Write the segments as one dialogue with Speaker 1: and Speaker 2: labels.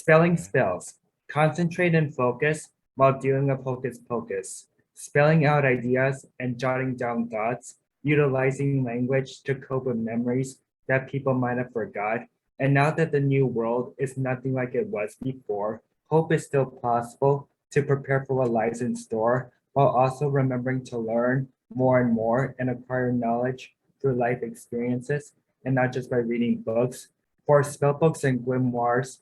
Speaker 1: Spelling spells. Concentrate and focus while doing a hocus pocus. Spelling out ideas and jotting down thoughts, utilizing language to cope with memories that people might have forgot. And now that the new world is nothing like it was before, hope is still possible to prepare for what lies in store, while also remembering to learn more and more and acquire knowledge through life experiences and not just by reading books. For spellbooks and grimoires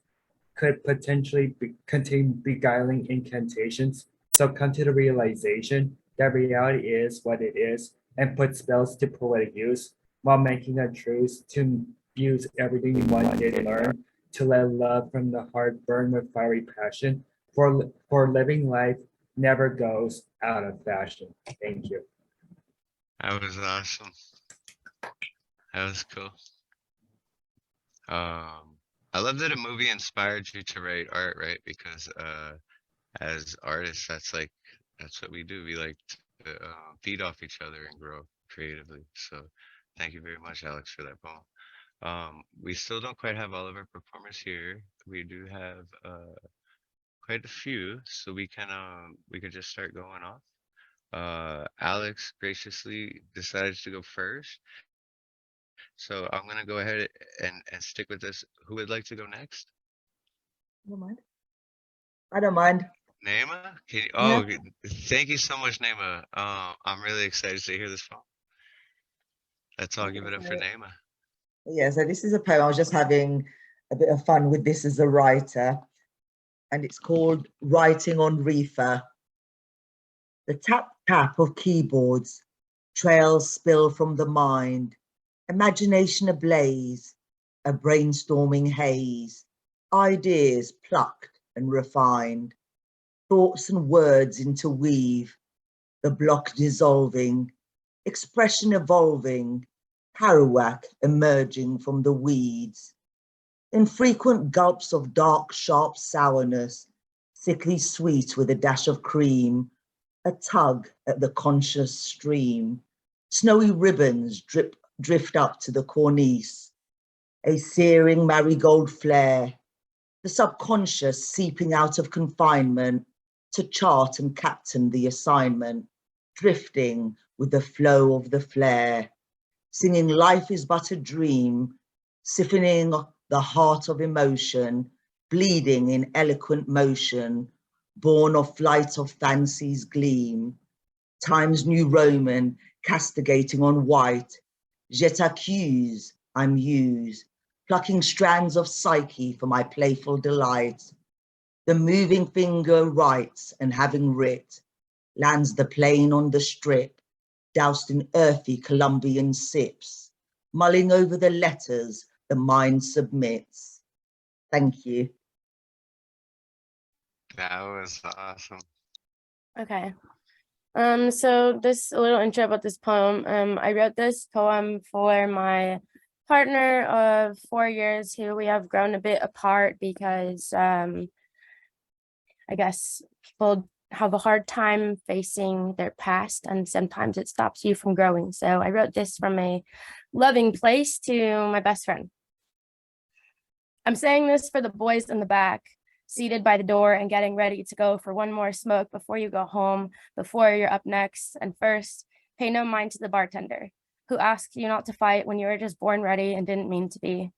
Speaker 1: could potentially contain beguiling incantations. So come to the realization that reality is what it is and put spells to poetic use while making a truce to use everything one did learn to let love from the heart burn with fiery passion for living life never goes out of fashion. Thank you.
Speaker 2: That was awesome. That was cool. I love that a movie inspired you to write art, right? Because as artists, that's what we do. We like to feed off each other and grow creatively. So thank you very much, Alex, for that poem. We still don't quite have all of our performers here. We do have quite a few, so we could just start going off. Alex graciously decided to go first. So I'm gonna go ahead and stick with this. Who would like to go next?
Speaker 3: I don't mind. I don't mind.
Speaker 2: Nayma?
Speaker 3: Yeah.
Speaker 2: Thank you so much, Nayma. I'm really excited to hear this poem. Let's all give it up for Nayma.
Speaker 3: Yeah, so this is a poem. I was just having a bit of fun with this as a writer, and it's called Writing on Reefer. The tap of keyboards, trails spill from the mind, imagination ablaze, a brainstorming haze, ideas plucked and refined, thoughts and words interweave, the block dissolving, expression evolving, parawak emerging from the weeds. Infrequent gulps of dark, sharp sourness, sickly sweet with a dash of cream, a tug at the conscious stream. Snowy ribbons drift up to the cornice, a searing marigold flare, the subconscious seeping out of confinement to chart and captain the assignment, drifting with the flow of the flare, singing life is but a dream, siphoning the heart of emotion, bleeding in eloquent motion, born of flight of fancy's gleam, time's new Roman castigating on white, je t'accuse, I muse, plucking strands of psyche for my playful delight. The moving finger writes and having writ, lands the plane on the strip, doused in earthy Colombian sips, mulling over the letters the mind submits. Thank you.
Speaker 2: That was awesome.
Speaker 4: Okay. So this a little intro about this poem. I wrote this poem for my partner of 4 years who we have grown a bit apart because I guess people have a hard time facing their past and sometimes it stops you from growing. So I wrote this from a loving place to my best friend. I'm saying this for the boys in the back, seated by the door and getting ready to go for one more smoke before you go home, before you're up next. And first, pay no mind to the bartender who asked you not to fight when you were just born ready and didn't mean to be.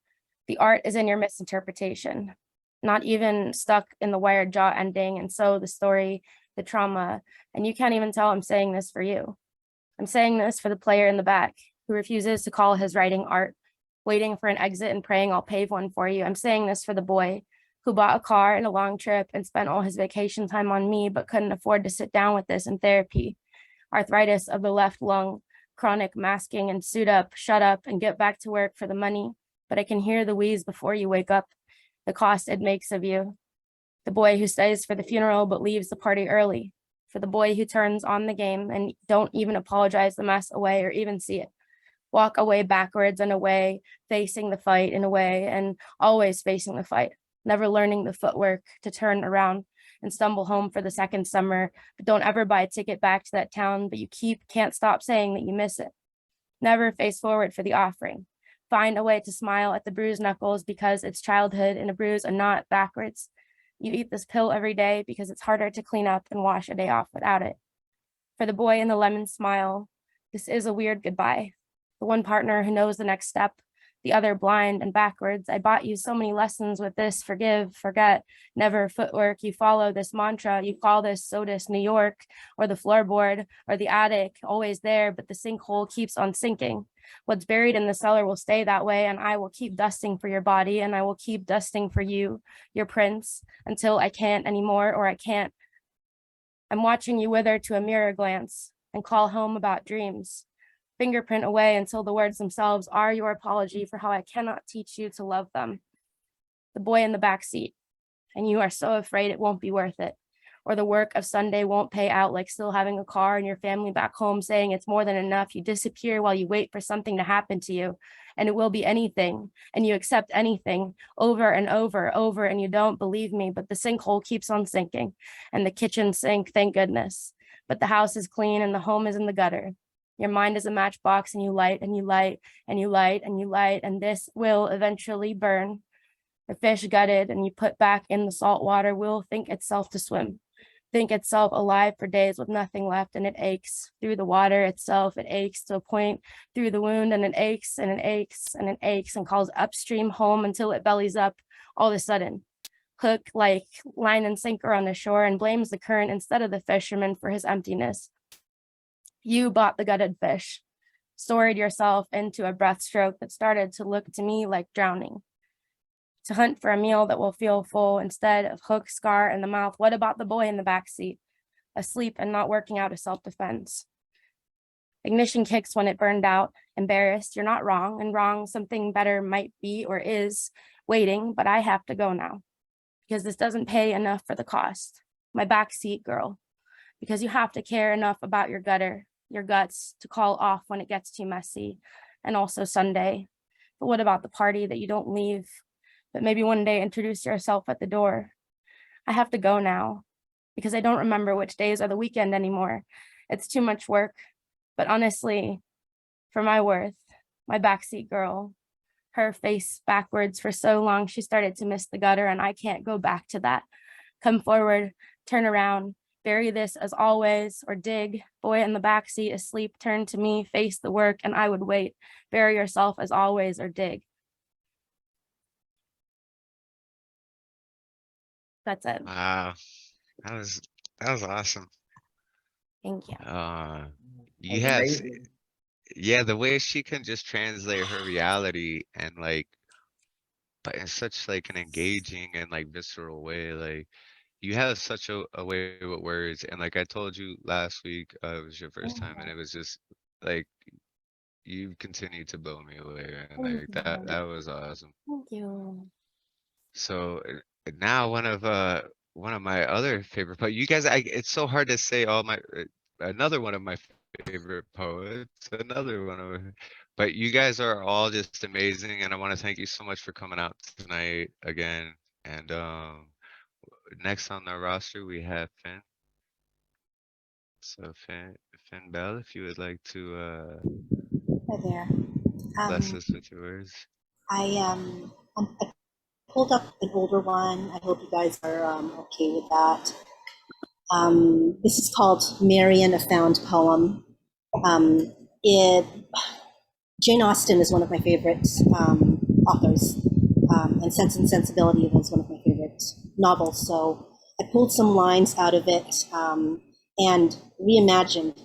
Speaker 4: The art is in your misinterpretation, not even stuck in the wired jaw ending. And so the story, the trauma, and you can't even tell I'm saying this for you. I'm saying this for the player in the back who refuses to call his writing art, waiting for an exit and praying I'll pave one for you. I'm saying this for the boy who bought a car and a long trip and spent all his vacation time on me, but couldn't afford to sit down with this in therapy. Arthritis of the left lung, chronic masking and suit up, shut up and get back to work for the money. But I can hear the wheeze before you wake up, the cost it makes of you. The boy who stays for the funeral but leaves the party early. For the boy who turns on the game and don't even apologize the mess away or even see it. Walk away backwards and away, facing the fight in a way and always facing the fight. Never learning the footwork to turn around and stumble home for the second summer, but don't ever buy a ticket back to that town, but you can't stop saying that you miss it. Never face forward for the offering, Find a way to smile at the bruised knuckles because it's childhood in a bruise and not backwards. You eat this pill every day because it's harder to clean up and wash a day off without it. For the boy in the lemon smile, this is a weird goodbye. The one partner who knows the next step, the other blind and backwards. I bought you so many lessons with this forgive, forget, never footwork. You follow this mantra, you call this Sodus New York, or the floorboard, or the attic, always there, but the sinkhole keeps on sinking. What's buried in the cellar will stay that way, and I will keep dusting for your body, and I will keep dusting for you, your prince, until I can't anymore, or I can't. I'm watching you wither to a mirror glance and call home about dreams. Fingerprint away until the words themselves are your apology for how I cannot teach you to love them. The boy in the back seat, and you are so afraid it won't be worth it, or the work of Sunday won't pay out, like still having a car and your family back home saying it's more than enough. You disappear while you wait for something to happen to you, and it will be anything, and you accept anything over and over, and you don't believe me, but the sinkhole keeps on sinking, and the kitchen sink, thank goodness. But the house is clean and the home is in the gutter. Your mind is a matchbox, and you light and you light and you light and you light, and this will eventually burn. The fish gutted and you put back in the salt water will think itself to swim, think itself alive for days with nothing left, and it aches through the water itself. It aches to a point through the wound, and it aches and it aches and it aches and calls upstream home until it bellies up all of a sudden. Hook like line and sinker on the shore, and blames the current instead of the fisherman for his emptiness. You bought the gutted fish, storied yourself into a breaststroke that started to look to me like drowning. To hunt for a meal that will feel full instead of hook, scar in the mouth. What about the boy in the back seat, asleep and not working out a self-defense? Ignition kicks when it burned out, embarrassed. You're not wrong, and wrong something better might be or is waiting, but I have to go now because this doesn't pay enough for the cost. My backseat girl, because you have to care enough about your gutter, your guts, to call off when it gets too messy, and also Sunday. But what about the party that you don't leave, but maybe one day introduce yourself at the door? I have to go now because I don't remember which days are the weekend anymore. It's too much work, but honestly, for my worth, my backseat girl, her face backwards for so long, she started to miss the gutter, and I can't go back to that. Come forward, turn around, bury this as always, or dig. Boy in the backseat asleep, turn to me, face the work, and I would wait. Bury yourself as always, or dig. That's it.
Speaker 2: Wow, that was awesome.
Speaker 4: Thank you.
Speaker 2: You
Speaker 1: That's
Speaker 2: have,
Speaker 1: amazing.
Speaker 2: yeah, the way she can just translate her reality and like, but in such like an engaging and like visceral way, like you have such a way with words. And like I told you last week, it was your first time, and it was just like you continue to blow me away, and like that was awesome.
Speaker 4: Thank you.
Speaker 2: So now one of my other favorite, but you guys, it's so hard to say all my another one of my favorite poets, another one of, but you guys are all just amazing, and I want to thank you so much for coming out tonight again. And next on the roster we have Phynne. So Phynne Belle, if you would like to
Speaker 5: Hi there.
Speaker 2: bless us with your words.
Speaker 5: I pulled up an older one. I hope you guys are okay with that. This is called Marian, a Found Poem. Jane Austen is one of my favorite authors, and Sense and Sensibility was one of my favorite novels. So I pulled some lines out of it and reimagined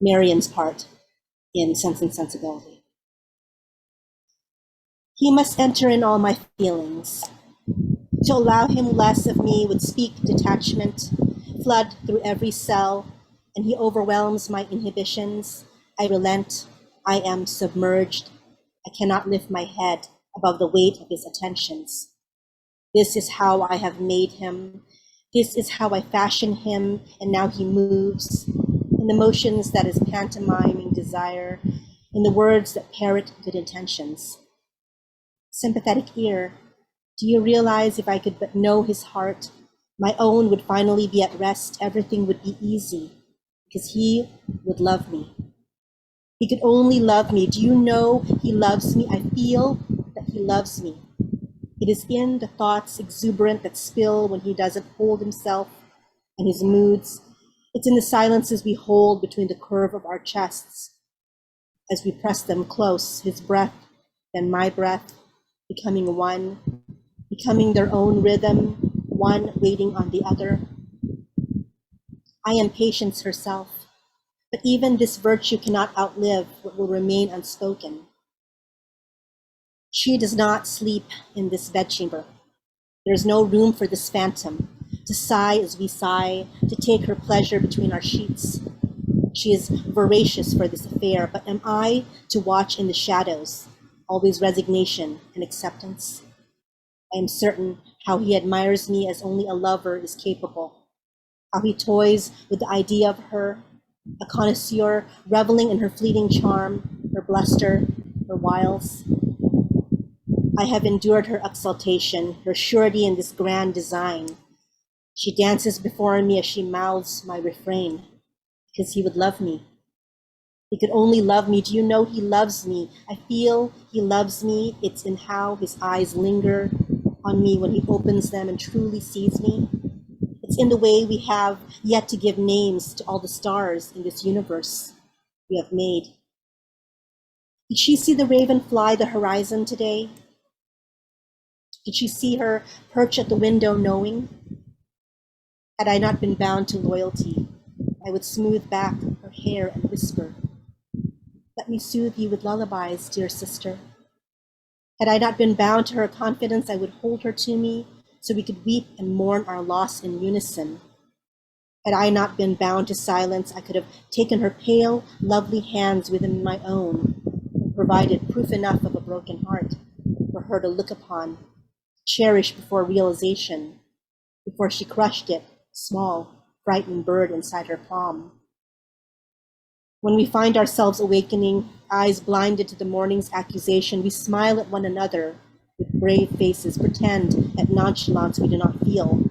Speaker 5: Marian's part in Sense and Sensibility. He must enter in all my feelings. To allow him less of me would speak detachment, flood through every cell, and he overwhelms my inhibitions. I relent, I am submerged. I cannot lift my head above the weight of his attentions. This is how I have made him. This is how I fashion him, and now he moves in the motions that is pantomiming desire, in the words that parrot good intentions. Sympathetic ear, do you realize if I could but know his heart, my own would finally be at rest, everything would be easy, because he would love me. He could only love me. Do you know he loves me? I feel that he loves me. It is in the thoughts exuberant that spill when he doesn't hold himself and his moods. It's in the silences we hold between the curve of our chests as we press them close, his breath, then my breath, becoming one, becoming their own rhythm, one waiting on the other. I am patience herself, but even this virtue cannot outlive what will remain unspoken. She does not sleep in this bedchamber. There is no room for this phantom to sigh as we sigh, to take her pleasure between our sheets. She is voracious for this affair, but am I to watch in the shadows, always resignation and acceptance? I am certain how he admires me as only a lover is capable, how he toys with the idea of her, a connoisseur reveling in her fleeting charm, her bluster, her wiles. I have endured her exaltation, her surety in this grand design. She dances before me as she mouths my refrain, because he would love me. He could only love me. Do you know he loves me? I feel he loves me. It's in how his eyes linger on me when he opens them and truly sees me. It's in the way we have yet to give names to all the stars in this universe we have made. Did she see the raven fly the horizon today? Did she see her perch at the window knowing? Had I not been bound to loyalty, I would smooth back her hair and whisper, "Let me soothe you with lullabies, dear sister." Had I not been bound to her confidence, I would hold her to me so we could weep and mourn our loss in unison. Had I not been bound to silence, I could have taken her pale, lovely hands within my own and provided proof enough of a broken heart for her to look upon, cherish before realization, before she crushed it, small, frightened bird inside her palm. When we find ourselves awakening, eyes blinded to the morning's accusation, we smile at one another with brave faces, pretend at nonchalance we do not feel,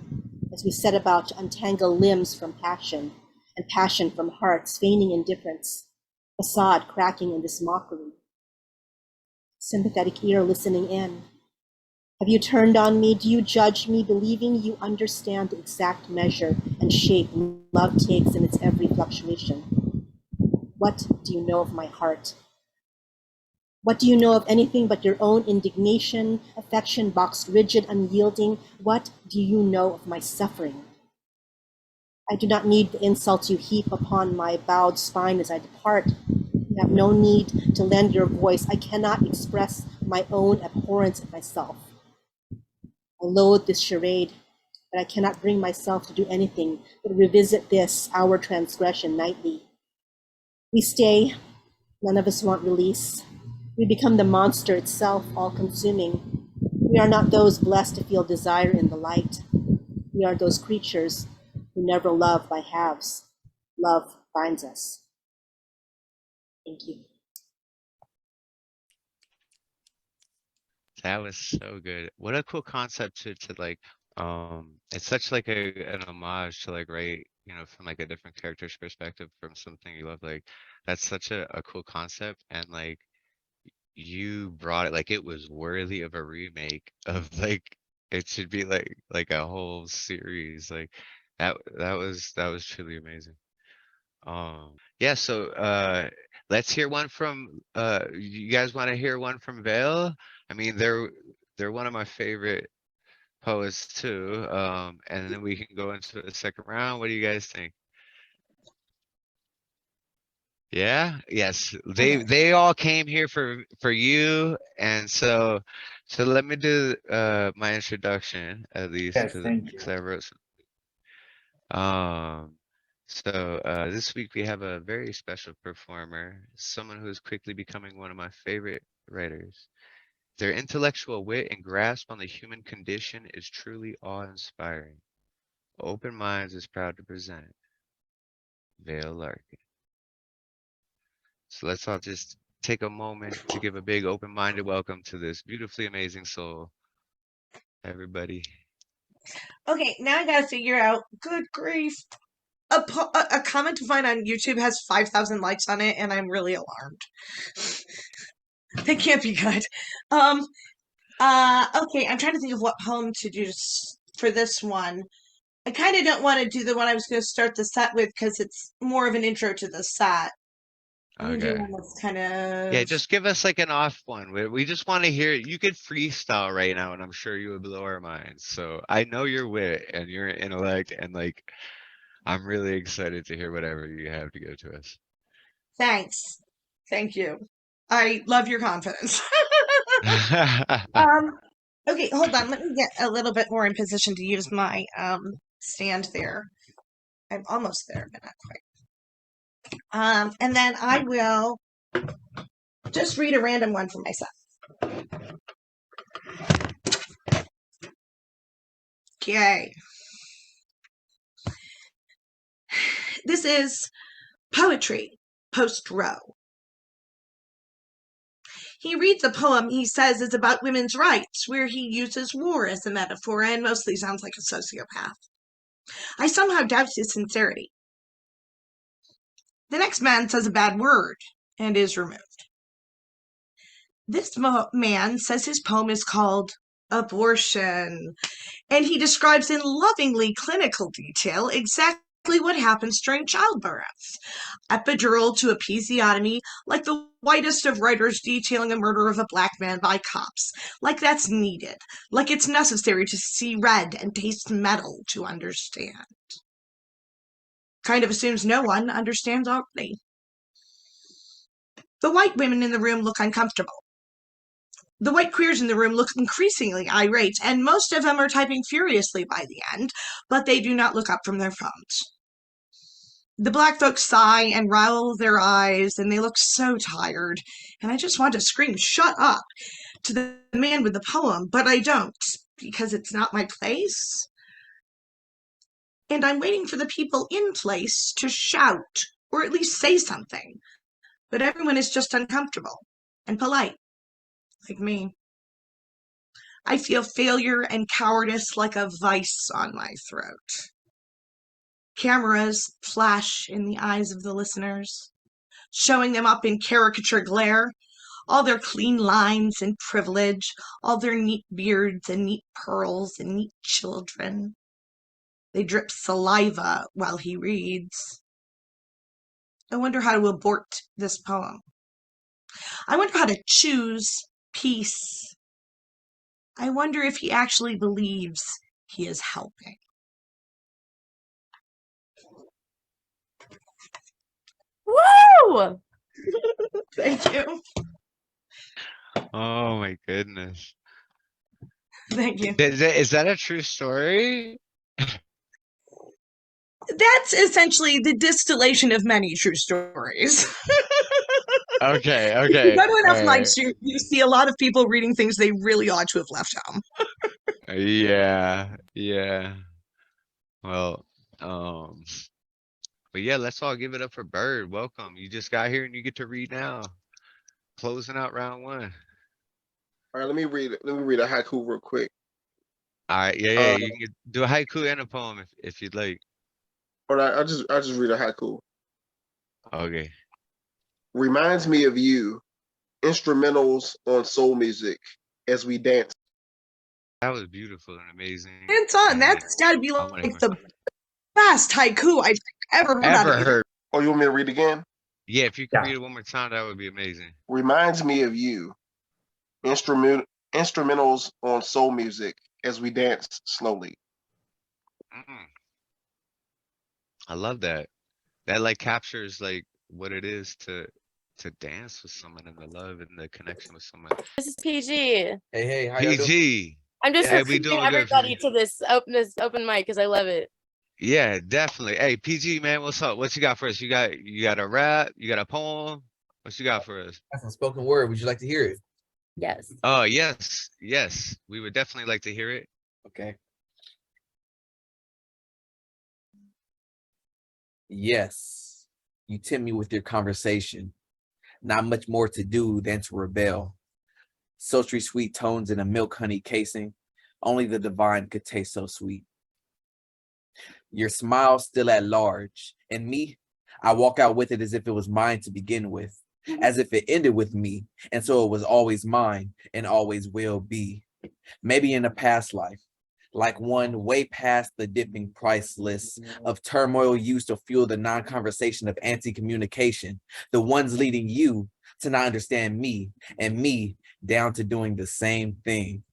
Speaker 5: as we set about to untangle limbs from passion, and passion from hearts, feigning indifference, facade cracking in this mockery. Sympathetic ear listening in. Have you turned on me? Do you judge me, believing you understand the exact measure and shape love takes in its every fluctuation? What do you know of my heart? What do you know of anything but your own indignation, affection boxed rigid, unyielding? What do you know of my suffering? I do not need the insults you heap upon my bowed spine as I depart. You have no need to lend your voice. I cannot express my own abhorrence of myself. I loathe this charade, but I cannot bring myself to do anything but revisit this, our transgression, nightly. We stay, none of us want release. We become the monster itself, all-consuming. We are not those blessed to feel desire in the light. We are those creatures who never love by halves. Love binds us. Thank you.
Speaker 2: That was so good. What a cool concept to like, it's such like an homage to like write, you know, from like a different character's perspective from something you love. Like that's such a cool concept, and like you brought it like it was worthy of a remake of like it should be like a whole series. Like that was truly amazing. Yeah, so let's hear one from you guys want to hear one from Vayl? I mean, they're one of my favorite poets too. And then we can go into the second round. What do you guys think? Yeah, yes. They all came here for you, and so let me do my introduction at least
Speaker 1: Yes, thank you.
Speaker 2: because I wrote some. So this week we have a very special performer, someone who is quickly becoming one of my favorite writers. Their intellectual wit and grasp on the human condition is truly awe-inspiring. Open Minds is proud to present Vayl Larkin. So let's all just take a moment to give a big open-minded welcome to this beautifully amazing soul. Everybody.
Speaker 6: Okay, now I gotta figure out, good grief, a comment of mine on YouTube has 5,000 likes on it, and I'm really alarmed. That can't be good. Okay, I'm trying to think of what poem to do for this one. I kind of don't want to do the one I was going to start the set with because it's more of an intro to the set. I'm gonna do
Speaker 2: Okay.
Speaker 6: one that's kind of
Speaker 2: Yeah, just give us like an off one. We just want to hear it. You could freestyle right now, and I'm sure you would blow our minds. So I know your wit and your intellect, and like I'm really excited to hear whatever you have to go to us.
Speaker 6: thanks. Thank you. I love your confidence. Okay, hold on. Let me get a little bit more in position to use my stand there. I'm almost there, but not quite. And then I will just read a random one for myself. Okay. This is poetry, post row. He reads a poem he says is about women's rights, where he uses war as a metaphor and mostly sounds like a sociopath. I somehow doubt his sincerity. The next man says a bad word and is removed. This man says his poem is called Abortion, and he describes in lovingly clinical detail exactly what happens during childbirth. Epidural to episiotomy, like the whitest of writers detailing a murder of a black man by cops. Like that's needed. Like it's necessary to see red and taste metal to understand. Kind of assumes no one understands already. The white women in the room look uncomfortable. The white queers in the room look increasingly irate, and most of them are typing furiously by the end, but they do not look up from their phones. The black folks sigh and roll their eyes, and they look so tired, and I just want to scream, "Shut up!" to the man with the poem, but I don't, because it's not my place. And I'm waiting for the people in place to shout, or at least say something, but everyone is just uncomfortable and polite. Like me. I feel failure and cowardice like a vice on my throat. Cameras flash in the eyes of the listeners, showing them up in caricature glare, all their clean lines and privilege, all their neat beards and neat pearls and neat children. They drip saliva while he reads. I wonder how to abort this poem. I wonder how to choose peace. I wonder if he actually believes he is helping.
Speaker 4: Woo!
Speaker 6: Thank you.
Speaker 2: Oh my goodness.
Speaker 6: Thank you.
Speaker 2: Is that a true story?
Speaker 6: That's essentially the distillation of many true stories.
Speaker 2: Okay,
Speaker 6: If you
Speaker 2: okay.
Speaker 6: go to enough
Speaker 2: All
Speaker 6: nights,
Speaker 2: right.
Speaker 6: you see a lot of people reading things they really ought to have left home.
Speaker 2: Yeah, yeah. Well, but yeah, let's all give it up for Byrd. Welcome. You just got here and you get to read now. Closing out round one.
Speaker 7: All right, let me read a haiku real quick.
Speaker 2: All right, yeah. You can do a haiku and a poem if you'd like.
Speaker 7: All right, I'll just read a haiku.
Speaker 2: Okay.
Speaker 7: Reminds me of you, instrumentals on soul music as we dance.
Speaker 2: That was beautiful and amazing.
Speaker 6: It's on.
Speaker 2: and
Speaker 6: That's got to be
Speaker 2: I wanna
Speaker 6: like
Speaker 2: hear-
Speaker 6: the best haiku I've ever heard out of you.
Speaker 2: heard.
Speaker 7: Oh, you want me to read again?
Speaker 2: Yeah, if you could
Speaker 1: Yeah.
Speaker 2: read it one more time, that would be amazing.
Speaker 7: Reminds me of you, instrumentals on soul music as we dance slowly.
Speaker 2: I love that. That like captures like what it is to dance with someone and the love and the connection with someone.
Speaker 4: This is PG.
Speaker 8: Hey, how y'all doing?
Speaker 2: PG.
Speaker 4: I'm just
Speaker 2: Hey, we
Speaker 4: recruiting
Speaker 2: doing good,
Speaker 4: everybody
Speaker 2: PG.
Speaker 4: to this open mic because I love it.
Speaker 2: Yeah, definitely. Hey, PG man, what's up? What you got for us? You got a rap? You got a poem? What you got for us?
Speaker 8: That's some spoken word. Would you like to hear it?
Speaker 4: Yes.
Speaker 2: Oh, yes. Yes. We would definitely like to hear it.
Speaker 8: Okay. Yes, you tempt me with your conversation. Not much more to do than to rebel. Sultry sweet tones in a milk honey casing. Only the divine could taste so sweet. Your smile still at large. And me, I walk out with it as if it was mine to begin with, as if it ended with me, and so it was always mine and always will be. Maybe in a past life, like one way past the dipping price list of turmoil used to fuel the non-conversation of anti-communication, the ones leading you to not understand me and me down to doing the same thing.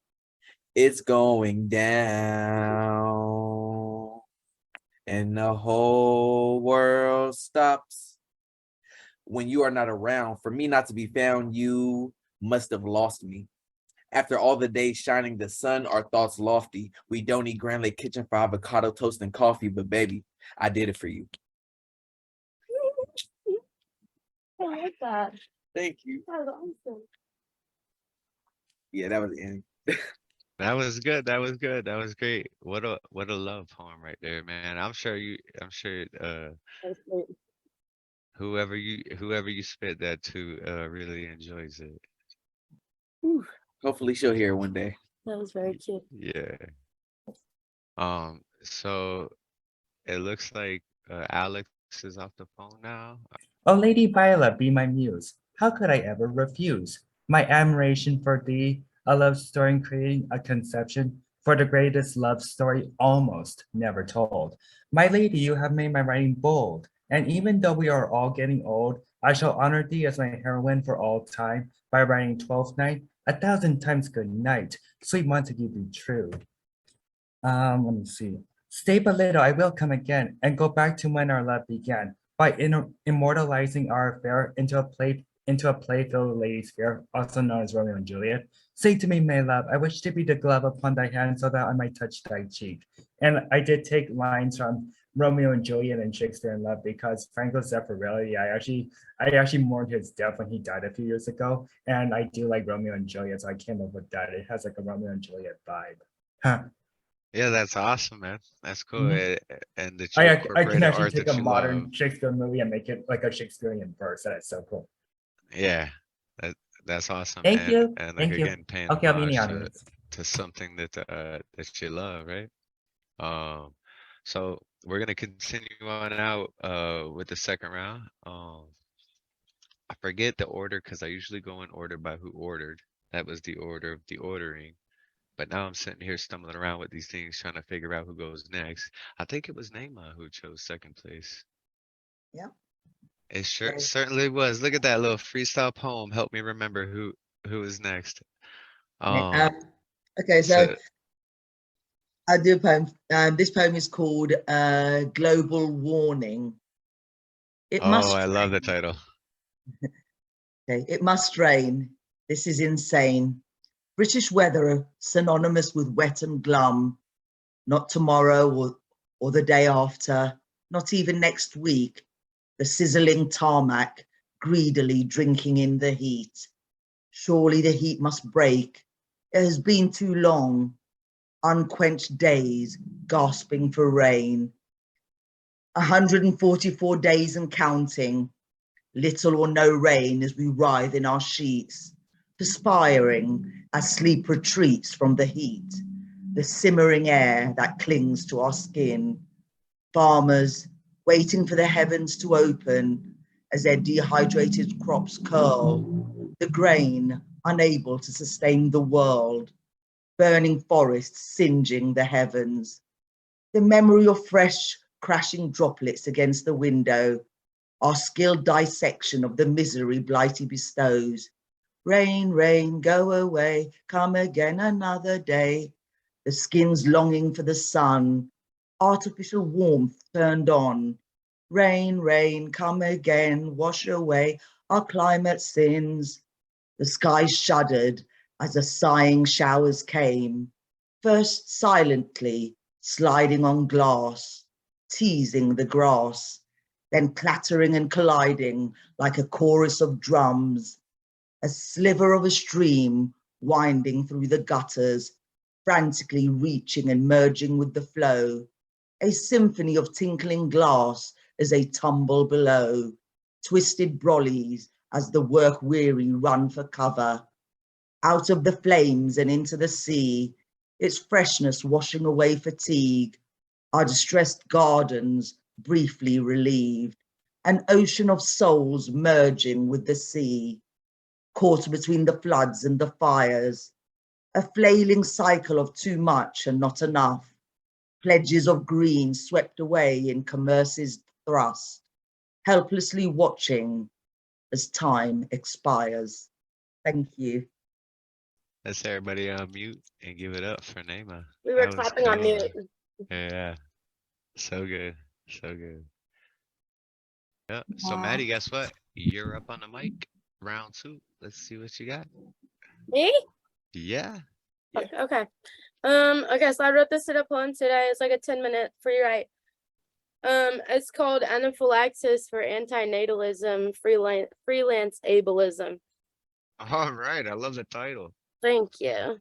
Speaker 8: It's going down and the whole world stops. When you are not around, for me not to be found, you must have lost me. After all the days shining the sun, our thoughts lofty. We don't eat Grand Lake Kitchen for avocado toast and coffee, but baby, I did it for you.
Speaker 4: I like that.
Speaker 8: Thank you.
Speaker 4: That was awesome.
Speaker 8: Yeah, that was the end.
Speaker 2: That was good. That was good. That was great. What a love poem right there, man. I'm sure
Speaker 4: That was great.
Speaker 2: whoever you spit that to really enjoys it.
Speaker 8: Whew. Hopefully she'll hear it one day.
Speaker 4: That was very cute.
Speaker 2: Yeah. So it looks like Alex is off the phone now.
Speaker 1: Oh, Lady Violet, be my muse. How could I ever refuse? My admiration for thee, a love story creating a conception for the greatest love story almost never told. My lady, you have made my writing bold, and even though we are all getting old, I shall honor thee as my heroine for all time by writing 12th night, 1,000 times good night. Sweet Montague, be true. Let me see. Stay but little, I will come again and go back to when our love began by immortalizing our affair into a playful ladies' fair, also known as Romeo and Juliet. Say to me, my love, I wish to be the glove upon thy hand so that I might touch thy cheek. And I did take lines from Romeo and Juliet and Shakespeare in Love because Franco Zeffirelli, I actually mourned his death when he died a few years ago, and I do like Romeo and Juliet, so I came up with that. It has like a Romeo and Juliet vibe. Huh.
Speaker 2: Yeah, that's awesome, man. That's cool.
Speaker 1: Mhm.
Speaker 2: And that you
Speaker 1: I can
Speaker 2: incorporated
Speaker 1: actually
Speaker 2: art
Speaker 1: take
Speaker 2: that
Speaker 1: a
Speaker 2: you
Speaker 1: modern
Speaker 2: love.
Speaker 1: Shakespeare movie and make it like a Shakespearean verse. That is so cool.
Speaker 2: Yeah, that's awesome.
Speaker 1: Thank you.
Speaker 2: And like
Speaker 1: Thank you.
Speaker 2: again, paying
Speaker 1: Okay, I'll be in the
Speaker 2: homage
Speaker 1: audience.
Speaker 2: to something that you love, right? So we're gonna continue on out with the second round. I forget the order because I usually go in order by who ordered. That was the order of the ordering. But now I'm sitting here stumbling around with these things, trying to figure out who goes next. I think it was Nayma who chose second place.
Speaker 3: Yeah.
Speaker 2: It
Speaker 3: Okay.
Speaker 2: certainly was. Look at that little freestyle poem. Help me remember who is next.
Speaker 3: Okay, so
Speaker 2: So
Speaker 3: I do a poem. This poem is called Global Warning. It must
Speaker 2: I love the
Speaker 3: rain.
Speaker 2: title.
Speaker 3: Okay, it must rain. This is insane. British weather synonymous with wet and glum. Not tomorrow or the day after, not even next week. The sizzling tarmac greedily drinking in the heat. Surely the heat must break. It has been too long. Unquenched days gasping for rain. 144 days and counting. Little or no rain as we writhe in our sheets, perspiring as sleep retreats from the heat, the simmering air that clings to our skin. Farmers waiting for the heavens to open as their dehydrated crops curl, the grain unable to sustain the world, burning forests singeing the heavens. The memory of fresh crashing droplets against the window, our skilled dissection of the misery Blighty bestows. Rain, rain, go away, come again another day. The skin's longing for the sun, artificial warmth turned on. Rain, rain, come again, wash away our climate sins. The sky shuddered as the sighing showers came, first silently sliding on glass, teasing the grass, then clattering and colliding like a chorus of drums, a sliver of a stream winding through the gutters, frantically reaching and merging with the flow, a symphony of tinkling glass as they tumble below, twisted brollies as the work-weary run for cover, out of the flames and into the sea, its freshness washing away fatigue, our distressed gardens briefly relieved, an ocean of souls merging with the sea, caught between the floods and the fires, a flailing cycle of too much and not enough, pledges of green swept away in commerce's thrust, helplessly watching as time expires. Thank you.
Speaker 2: Let's everybody unmute and give it up for Nayma.
Speaker 4: We were
Speaker 2: That was
Speaker 4: clapping on
Speaker 2: crazy.
Speaker 4: mute.
Speaker 2: Yeah, so good, so good. Yeah. So
Speaker 5: Wow.
Speaker 2: Mattie, guess what? You're up on the mic. Round 2. Let's see what you got.
Speaker 4: Me?
Speaker 2: Yeah.
Speaker 4: Okay. Okay, so I wrote this in a poem today. It's like a 10-minute free write. It's called Anaphylaxis for Antinatalism, Freelance Ableism.
Speaker 2: All right. I love the title.
Speaker 4: Thank you.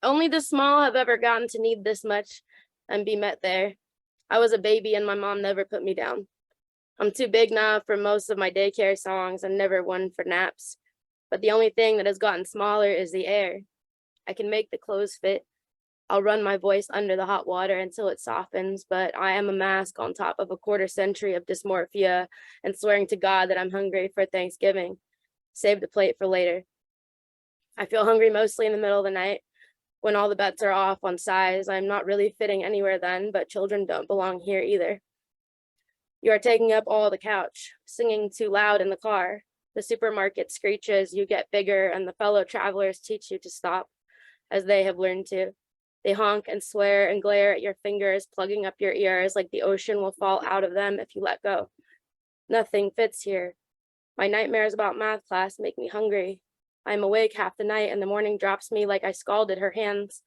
Speaker 4: Only the small have ever gotten to need this much and be met there. I was a baby and my mom never put me down. I'm too big now for most of my daycare songs and never one for naps. But the only thing that has gotten smaller is the air. I can make the clothes fit. I'll run my voice under the hot water until it softens, but I am a mask on top of a quarter century of dysmorphia and swearing to God that I'm hungry for Thanksgiving. Save the plate for later. I feel hungry mostly in the middle of the night when all the bets are off on size. I'm not really fitting anywhere then, but children don't belong here either. You are taking up all the couch, singing too loud in the car. The supermarket screeches, you get bigger, and the fellow travelers teach you to stop, as they have learned to. They honk and swear and glare at your fingers, plugging up your ears like the ocean will fall out of them if you let go. Nothing fits here. My nightmares about math class make me hungry. I'm awake half the night and the morning drops me like I scalded her hands.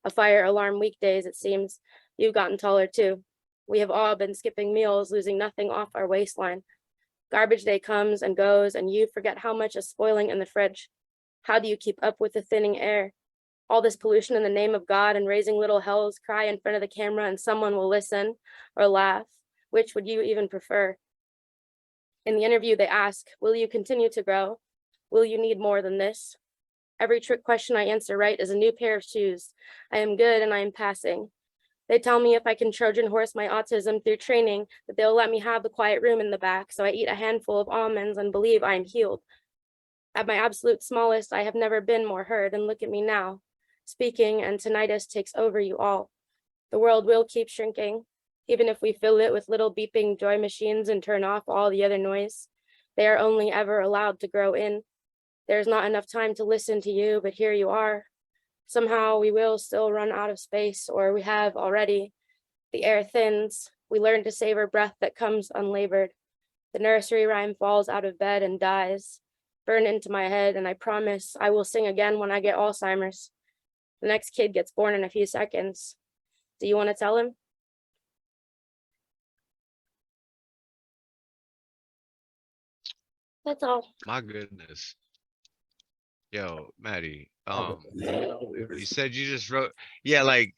Speaker 4: A fire alarm weekdays, it seems. You've gotten taller too. We have all been skipping meals, losing nothing off our waistline. Garbage day comes and goes, and you forget how much is spoiling in the fridge. How do you keep up with the thinning air? All this pollution in the name of God and raising little hells cry in front of the camera and someone will listen or laugh. Which would you even prefer? In the interview, they ask, will you continue to grow? Will you need more than this? Every trick question I answer right is a new pair of shoes. I am good and I am passing. They tell me if I can Trojan horse my autism through training, that they'll let me have the quiet room in the back, so I eat a handful of almonds and believe I am healed. At my absolute smallest, I have never been more heard, and look at me now, speaking, and tinnitus takes over you all. The world will keep shrinking, even if we fill it with little beeping joy machines and turn off all the other noise. They are only ever allowed to grow in. There's not enough time to listen to you, but here you are. Somehow we will still run out of space, or we have already. The air thins. We learn to savor breath that comes unlabored. The nursery rhyme falls out of bed and dies. Burn into my head, and I promise I will sing again when I get Alzheimer's. The next kid gets born in a few seconds. Do you want to tell him? That's all.
Speaker 2: My goodness. Yo, Mattie, you said you just wrote, yeah, like,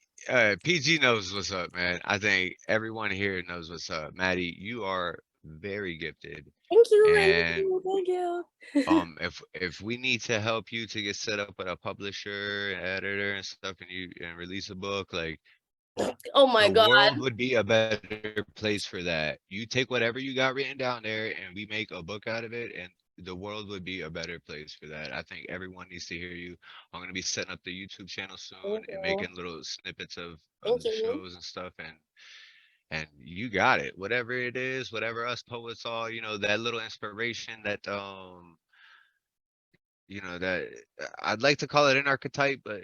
Speaker 2: PG knows what's up, man. I think everyone here knows what's up. Mattie, you are very gifted.
Speaker 4: Thank you.
Speaker 2: And
Speaker 4: Thank you.
Speaker 2: if we need to help you to get set up with a publisher, editor and stuff, and you release a book, like,
Speaker 4: Oh my
Speaker 2: the
Speaker 4: God.
Speaker 2: world would be a better place for that. You take whatever you got written down there and we make a book out of it, and the world would be a better place for that. I think everyone needs to hear you. I'm going to be setting up the YouTube channel soon
Speaker 4: Thank
Speaker 2: and
Speaker 4: you.
Speaker 2: making little snippets of
Speaker 4: Thank
Speaker 2: the
Speaker 4: you.
Speaker 2: shows and stuff, and you got it. Whatever it is, whatever us poets are, that little inspiration that that I'd like to call it an archetype, but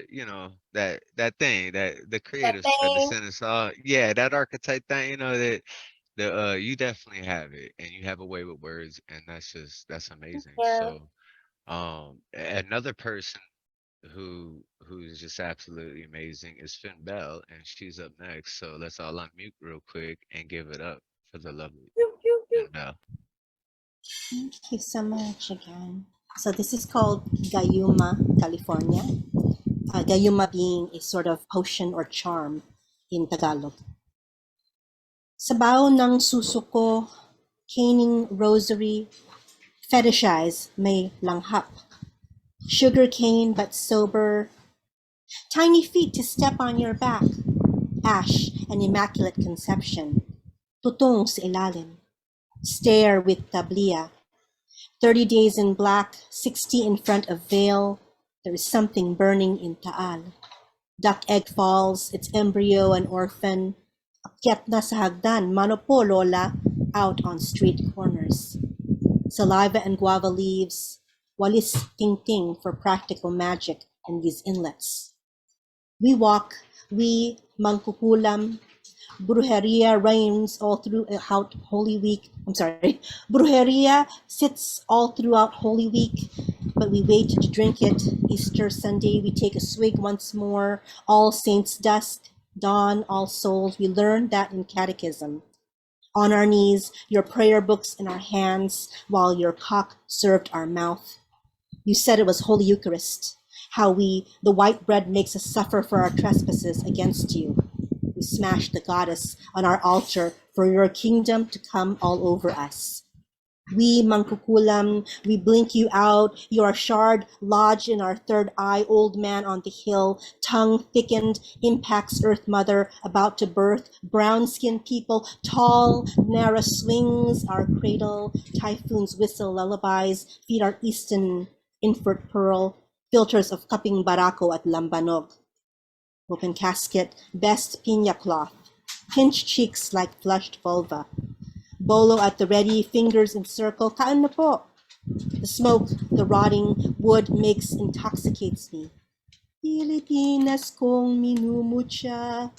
Speaker 2: that thing that the creators or the
Speaker 4: thing.
Speaker 2: sentence, yeah, that archetype thing, that you definitely have it, and you have a way with words, and that's amazing.
Speaker 4: Yeah.
Speaker 2: So another person who's just absolutely amazing is Phynne Belle, and she's up next. So let's all unmute real quick and give it up for the lovely Phynne Belle.
Speaker 5: Thank you so much again. So this is called Gayuma, California. Gayuma being a sort of potion or charm in Tagalog. Sabaw ng susuko, caning rosary, fetishize may langhap. Sugar cane but sober, tiny feet to step on your back. ash and immaculate conception. Tutong sa ilalim. Stare with tablia. 30 days in black, 60 in front of Vayl. There is something burning in Taal. Duck egg falls, its embryo an orphan. Akyat na sa hagdan, mano po lola, out on street corners. Saliva and guava leaves, walis ting-ting for practical magic in these inlets. We walk, we mangkukulam, brujeria reigns all throughout Holy Week. I'm sorry, brujeria sits all throughout Holy Week, but we wait to drink it. Easter Sunday, we take a swig once more. All Saints dusk, dawn, All Souls, we learn that in catechism. On our knees, your prayer books in our hands, while your cock served our mouth. You said it was Holy Eucharist, how the white bread makes us suffer for our trespasses against you. We smash the goddess on our altar for your kingdom to come all over us. We mangkukulam, we blink you out. You are shard lodged in our third eye, old man on the hill, tongue thickened, impacts Earth Mother, about to birth, brown-skinned people, tall, narrow swings, our cradle, typhoons whistle lullabies, feed our eastern infert pearl, filters of kaping barako at lambanog. Open casket, best piña cloth, pinched cheeks like flushed vulva. Bolo at the ready, fingers in circle, kaan na po. The smoke, the rotting wood intoxicates me. Pilipinas kong minumucha.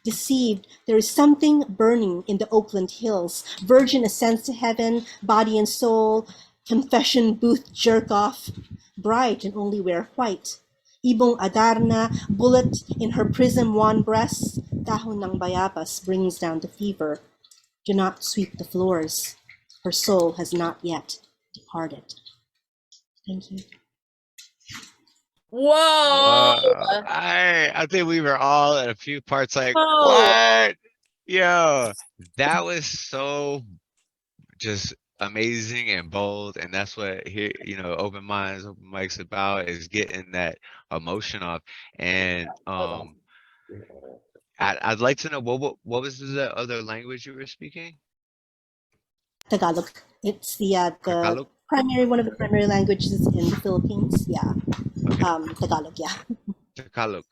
Speaker 5: Deceived, there is something burning in the Oakland hills. Virgin ascends to heaven, body and soul, confession booth jerk off. Bride and only wear white. Ibong Adarna, bullet in her prism wand breasts. Dahon ng bayabas brings down the fever. Do not sweep the floors. Her soul has not yet departed. Thank you.
Speaker 4: Whoa.
Speaker 2: Whoa. I think we were all at a few parts like,
Speaker 4: Oh.
Speaker 2: what? Yo, that was so just amazing and bold. And that's what here, open minds, open mics about, is getting that emotion off. And I'd like to know what was the other language you were speaking?
Speaker 5: Tagalog. It's the
Speaker 2: Tagalog?
Speaker 5: one of the primary languages in the Philippines. Yeah.
Speaker 2: Okay.
Speaker 5: Tagalog, yeah.
Speaker 2: Tagalog.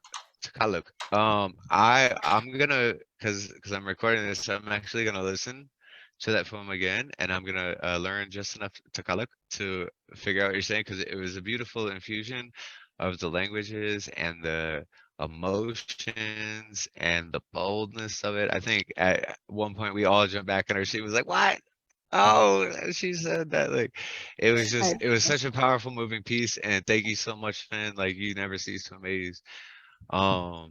Speaker 2: I'm gonna, cause I'm recording this, I'm actually gonna listen to that poem again, and I'm gonna learn just enough Tagalog to figure out what you're saying, cause it was a beautiful infusion of the languages and the emotions and the boldness of it. I think at one point we all jumped back in our seat, was like, what? Oh, she said that. Like, it was just, it was such a powerful moving piece. And thank you so much, Phynne. Like, you never cease to amaze.
Speaker 5: I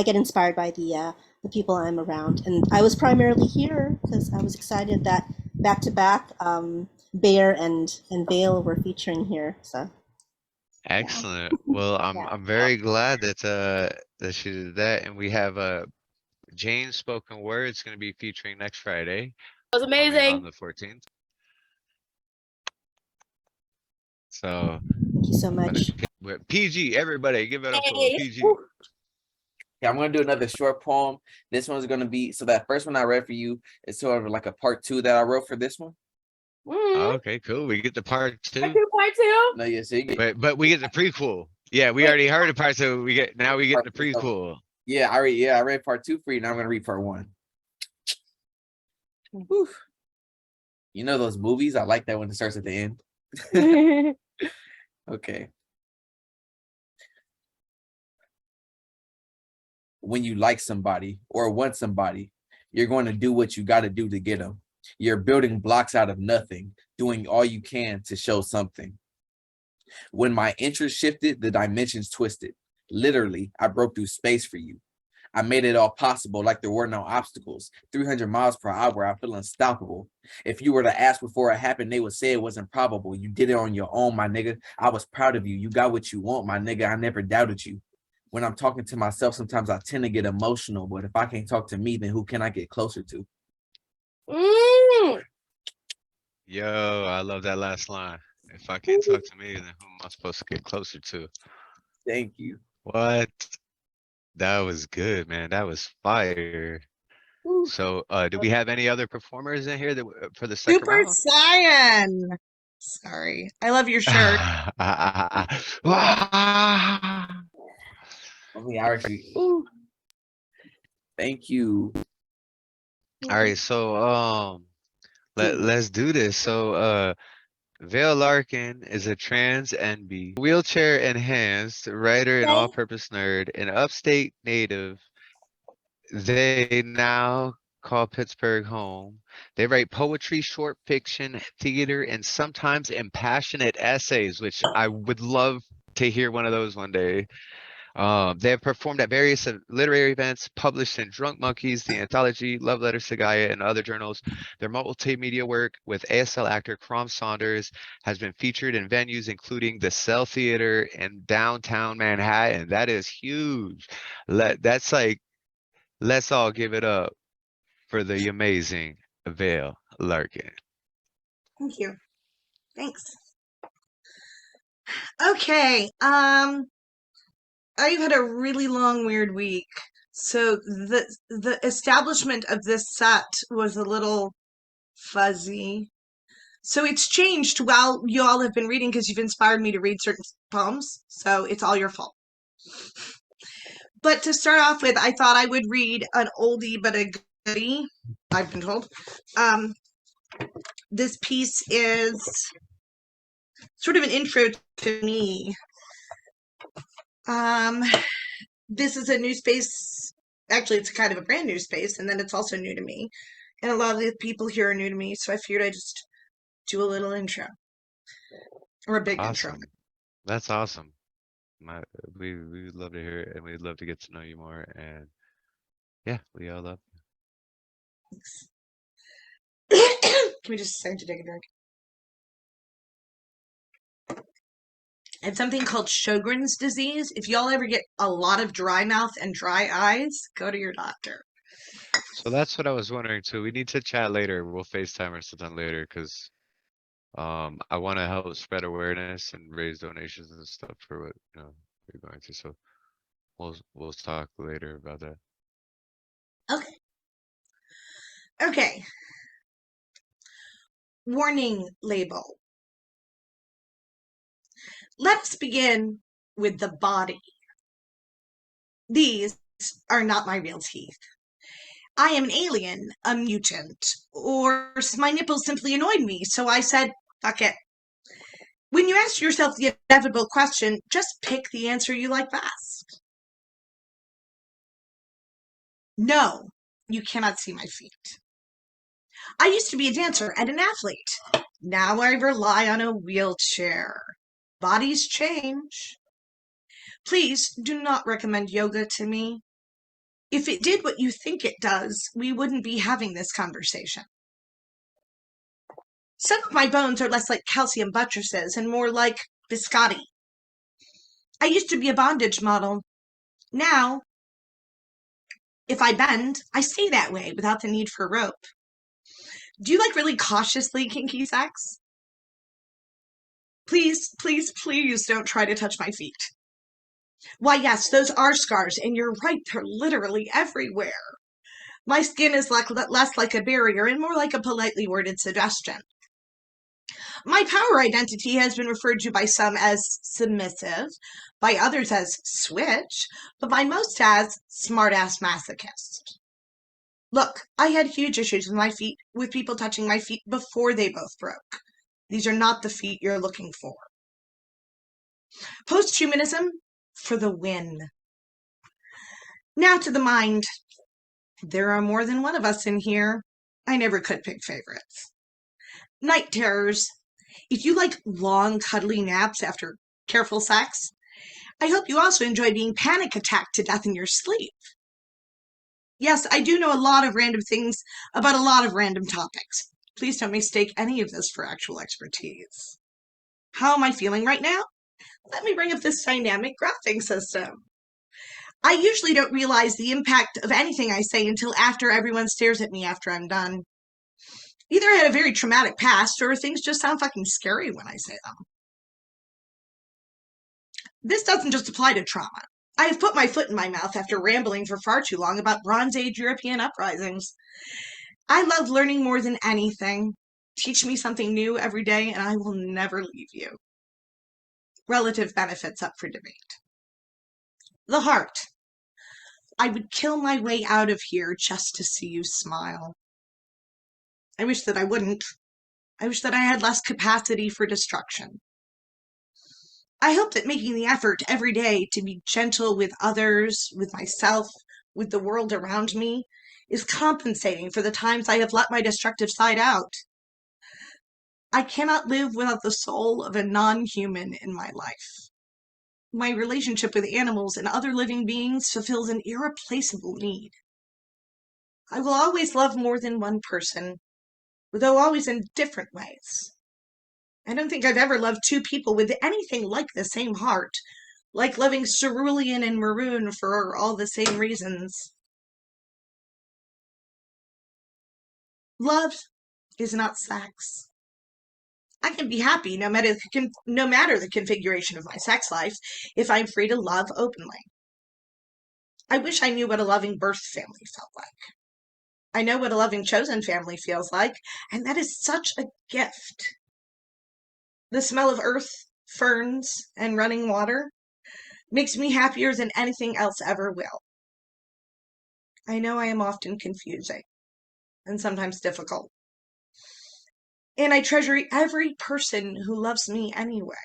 Speaker 5: get inspired by the people I'm around, and I was primarily here because I was excited that back to back Bear and Vayl were featuring here. So
Speaker 2: Excellent. Well, I'm very glad that that she did that, and we have Jane's spoken word. It's going to be featuring next Friday.
Speaker 4: That was amazing.
Speaker 2: On the 14th. So
Speaker 5: thank you so much.
Speaker 2: PG, everybody, give it up for PG.
Speaker 8: Yeah, I'm gonna do another short poem. This one's gonna be, so that first one I read for you is sort of like a part 2 that I wrote for this one.
Speaker 2: Okay, cool. We get the part 2.
Speaker 4: Part 2?
Speaker 8: No, yes, so
Speaker 2: but we get the prequel. Yeah, we already heard the part 2. We get the prequel.
Speaker 8: Yeah, I read part 2 for you. Now I'm gonna read part 1. Whew. You know those movies? I like that when it starts at the end. Okay. When you like somebody or want somebody, you're going to do what you got to do to get them. You're building blocks out of nothing, doing all you can to show something. When my interest shifted, the dimensions twisted. Literally, I broke through space for you. I made it all possible like there were no obstacles. 300 miles per hour, I feel unstoppable. If you were to ask before it happened, they would say it wasn't probable. You did it on your own, my nigga. I was proud of you. You got what you want, my nigga. I never doubted you. When I'm talking to myself, sometimes I tend to get emotional, but if I can't talk to me, then who can I get closer to?
Speaker 2: Yo, I love that last line. If I can't talk to me, then who am I supposed to get closer to?
Speaker 8: Thank you.
Speaker 2: What? That was good, man. That was fire.
Speaker 3: Woo.
Speaker 2: So, do we have any other performers in here that for the second
Speaker 6: Super
Speaker 2: round?
Speaker 6: Saiyan. Sorry. I love your shirt.
Speaker 8: We are actually. Thank you.
Speaker 2: All right, so let's do this. So Vayl Larkin is a trans NB, wheelchair enhanced writer and all-purpose nerd, an upstate native. They now call Pittsburgh home. They write poetry, short fiction, theater, and sometimes impassionate essays, which I would love to hear one of those one day. They have performed at various literary events, published in Drunk Monkeys, the anthology, Love Letters to Gaia, and other journals. Their multimedia work with ASL actor Crom Saunders has been featured in venues including the Cell Theater in downtown Manhattan. That is huge. That's like, let's all give it up for the amazing Vayl Larkin.
Speaker 6: Thank you. Thanks. Okay. I've had a really long, weird week. So the establishment of this set was a little fuzzy. So it's changed while you all have been reading because you've inspired me to read certain poems. So it's all your fault. But to start off with, I thought I would read an oldie but a goodie, I've been told. This piece is sort of an intro to me. This is a new space. Actually, it's kind of a brand new space, and then it's also new to me. And a lot of the people here are new to me, so I figured I'd just do a little intro. Or a big intro.
Speaker 2: Awesome. That's awesome. We would love to hear it, and we'd love to get to know you more. And yeah, we all love you.
Speaker 6: Thanks. Can we just say to take a drink? I have something called Sjogren's disease. If y'all ever get a lot of dry mouth and dry eyes, go to your doctor.
Speaker 2: So that's what I was wondering too. We need to chat later. We'll FaceTime or something later because I want to help spread awareness and raise donations and stuff for what you're going to. So we'll talk later about that.
Speaker 6: Okay. Okay. Warning label. Let's begin with the body. These are not my real teeth. I am an alien, a mutant, or my nipples simply annoyed me, so I said, fuck it. When you ask yourself the inevitable question, just pick the answer you like best. No, you cannot see my feet. I used to be a dancer and an athlete. Now I rely on a wheelchair. Bodies change. Please do not recommend yoga to me. If it did what you think it does, we wouldn't be having this conversation. Some of my bones are less like calcium buttresses and more like biscotti. I used to be a bondage model. Now, if I bend, I stay that way without the need for rope. Do you like really cautiously kinky sex? Please, please, please don't try to touch my feet. Why, yes, those are scars, and you're right, they're literally everywhere. My skin is less like a barrier and more like a politely worded suggestion. My power identity has been referred to by some as submissive, by others as switch, but by most as smartass masochist. Look, I had huge issues with my feet, with people touching my feet before they both broke. These are not the feet you're looking for. Posthumanism for the win. Now to the mind. There are more than one of us in here. I never could pick favorites. Night terrors. If you like long, cuddly naps after careful sex, I hope you also enjoy being panic attacked to death in your sleep. Yes, I do know a lot of random things about a lot of random topics. Please don't mistake any of this for actual expertise. How am I feeling right now? Let me bring up this dynamic graphing system. I usually don't realize the impact of anything I say until after everyone stares at me after I'm done. Either I had a very traumatic past or things just sound fucking scary when I say them. This doesn't just apply to trauma. I have put my foot in my mouth after rambling for far too long about Bronze Age European uprisings. I love learning more than anything. Teach me something new every day, and I will never leave you. Relative benefits up for debate. The heart. I would kill my way out of here just to see you smile. I wish that I wouldn't. I wish that I had less capacity for destruction. I hope that making the effort every day to be gentle with others, with myself, with the world around me, is compensating for the times I have let my destructive side out. I cannot live without the soul of a non-human in my life. My relationship with animals and other living beings fulfills an irreplaceable need. I will always love more than one person, though always in different ways. I don't think I've ever loved two people with anything like the same heart, like loving cerulean and maroon for all the same reasons. Love is not sex. I can be happy no matter the configuration of my sex life if I'm free to love openly. I wish I knew what a loving birth family felt like. I know what a loving chosen family feels like, and that is such a gift. The smell of earth, ferns, and running water makes me happier than anything else ever will. I know I am often confusing and sometimes difficult. And I treasure every person who loves me anyway.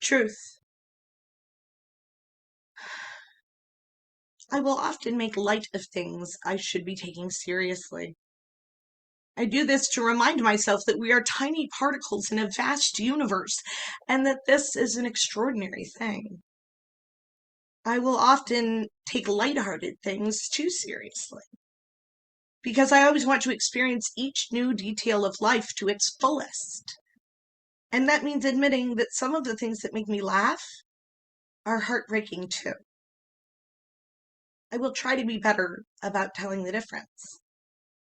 Speaker 6: Truth. I will often make light of things I should be taking seriously. I do this to remind myself that we are tiny particles in a vast universe, and that this is an extraordinary thing. I will often take lighthearted things too seriously, because I always want to experience each new detail of life to its fullest. And that means admitting that some of the things that make me laugh are heartbreaking too. I will try to be better about telling the difference.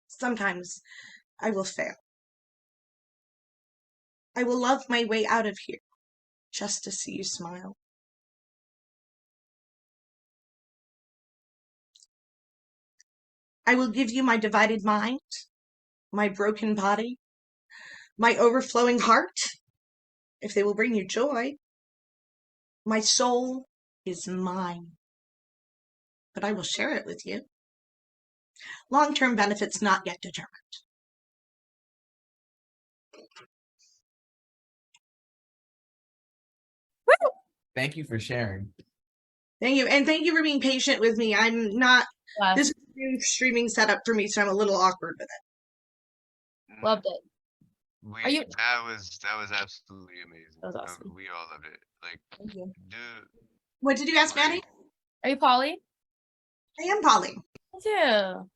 Speaker 6: Sometimes I will fail. I will love my way out of here just to see you smile. I will give you my divided mind, my broken body, my overflowing heart, if they will bring you joy. My soul is mine, but I will share it with you. Long-term benefits not yet determined.
Speaker 8: Thank you for sharing.
Speaker 6: Thank you, and thank you for being patient with me. I'm not,
Speaker 4: Wow,
Speaker 6: this is a new streaming setup for me, so I'm a little awkward with it.
Speaker 4: loved it. Are you-
Speaker 2: That was absolutely amazing.
Speaker 4: That was awesome.
Speaker 2: We all loved it. Like,
Speaker 4: Thank you.
Speaker 2: dude,
Speaker 6: What did you ask, Mattie?
Speaker 4: Are you Polly?
Speaker 6: I am Polly.
Speaker 4: Me too.